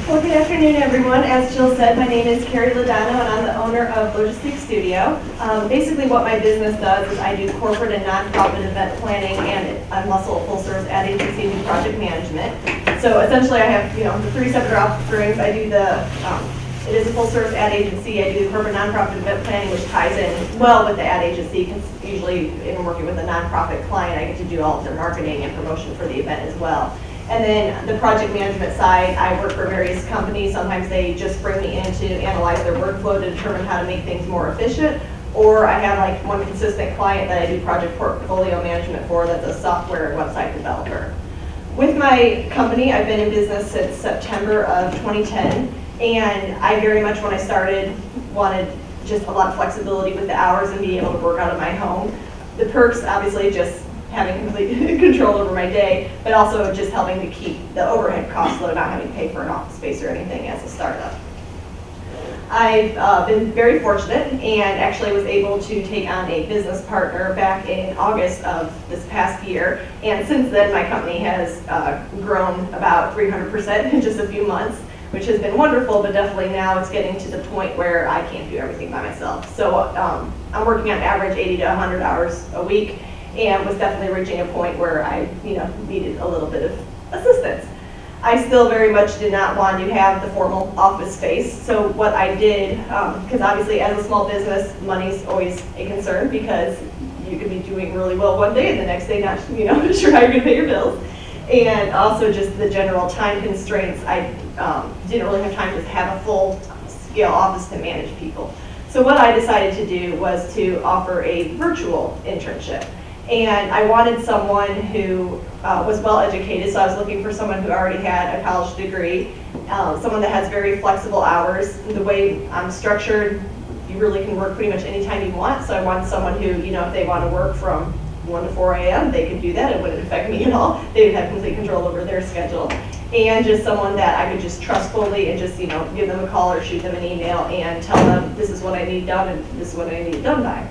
Well, good afternoon, everyone. As Jill said, my name is Kari Laudano, and I'm the owner of Logistique Studio. Basically, what my business does is I do corporate and nonprofit event planning, and I muscle a full-service ad agency and do project management. So essentially, I have the three separate offerings. I do it is a full-service ad agency. I do the corporate nonprofit event planning, which ties in well with the ad agency, because usually, if I'm working with a nonprofit client, I get to do all of their marketing and promotion for the event as well. And then the project management side, I work for various companies. Sometimes they just bring me in to analyze their workflow to determine how to make things more efficient. Or I have like one consistent client that I do project portfolio management for, that's a software and website developer. With my company, I've been in business since September of 2010. And I very much, when I started, wanted just a lot of flexibility with the hours and being able to work out of my home. The perks, obviously, just having complete control over my day, but also just helping to keep the overhead costs low, not having to pay for an office space or anything as a startup. I've been very fortunate and actually was able to take on a business partner back in August of this past year. And since then, my company has grown about 300% in just a few months, which has been wonderful, but definitely now it's getting to the point where I can't do everything by myself. So I'm working on average 80 to 100 hours a week, and was definitely reaching a point where I needed a little bit of assistance. I still very much did not want to have the formal office space, so what I did, because obviously as a small business, money's always a concern, because you could be doing really well one day and the next day not sure how you're going to pay your bills. And also just the general time constraints, I didn't really have time to have a full-scale office to manage people. So what I decided to do was to offer a virtual internship. And I wanted someone who was well educated, so I was looking for someone who already had a college degree, someone that has very flexible hours. The way I'm structured, you really can work pretty much anytime you want, so I wanted someone who, if they want to work from 1 to 4 a.m., they could do that. It wouldn't affect me at all. They would have complete control over their schedule. And just someone that I could just trust fully and just, give them a call or shoot them an email and tell them this is what I need done and this is what I need it done by.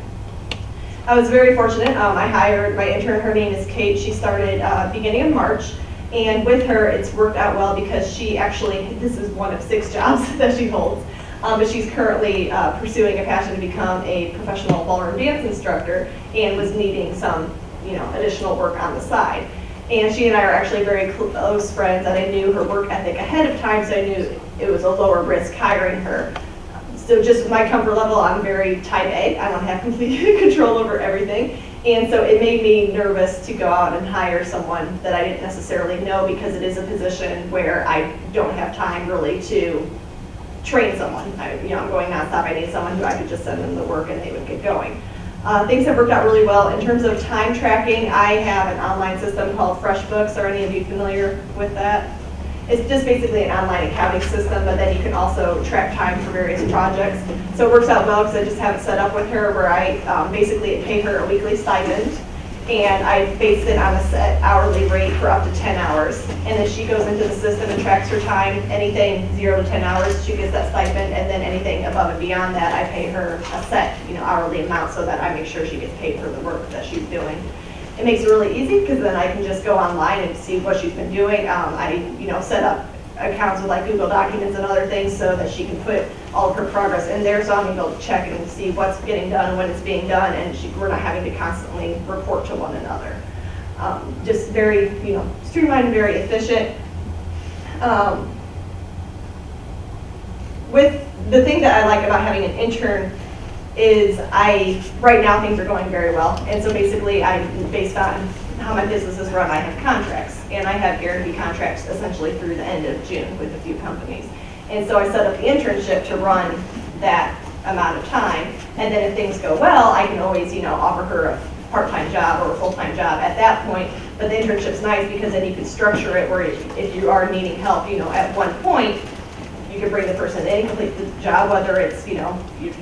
I was very fortunate. I hired my intern. Her name is Kate. She started beginning of March. And with her, it's worked out well because she actually, this is one of 6 jobs that she holds. But she's currently pursuing a passion to become a professional ballroom dance instructor and was needing some, additional work on the side. And she and I are actually very close friends, and I knew her work ethic ahead of time, so I knew it was a lower risk hiring her. So just with my comfort level, I'm very type A. I don't have complete control over everything. And so it made me nervous to go out and hire someone that I didn't necessarily know, because it is a position where I don't have time really to train someone. I'm going nonstop. I need someone who I could just send them the work and they would get going. Things have worked out really well. In terms of time tracking, I have an online system called FreshBooks. Are any of you familiar with that? It's just basically an online accounting system, but then you can also track time for various projects. So it works out well because I just have it set up with her where I basically pay her a weekly stipend, and I base it on a set hourly rate for up to 10 hours. And then she goes into the system and tracks her time. Anything 0 to 10 hours, she gets that stipend, and then anything above and beyond that, I pay her a set hourly amount so that I make sure she gets paid for the work that she's doing. It makes it really easy because then I can just go online and see what she's been doing. I set up accounts with like Google Documents and other things so that she can put all of her progress in there, so I'm able to check and see what's getting done and when it's being done, and we're not having to constantly report to one another. Just very streamlined and very efficient. With the thing that I like about having an intern is right now things are going very well, and so basically based on how my business is run, I have contracts, and I have guaranteed contracts essentially through the end of June with a few companies. And so I set up the internship to run that amount of time, and then if things go well, I can always offer her a part-time job or a full-time job at that point. But the internship's nice because then you can structure it where if you are needing help, at one point, you can bring the person in, complete the job, whether it's, you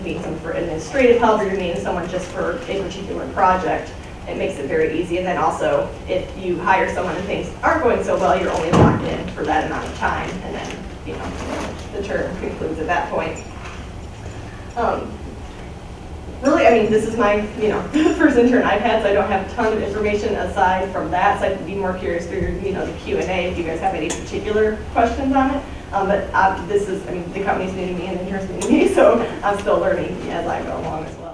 need some for administrative help or you're needing someone just for a particular project. It makes it very easy. And then also, if you hire someone and things aren't going so well, you're only locked in for that amount of time, and then, the term concludes at that point. Really, this is my, first intern I've had, so I don't have a ton of information aside from that. So I'd be more curious through, the Q&A if you guys have any particular questions on it. But this is, I mean, the company's new to me and the intern's new to me, so I'm still learning as I go along as well.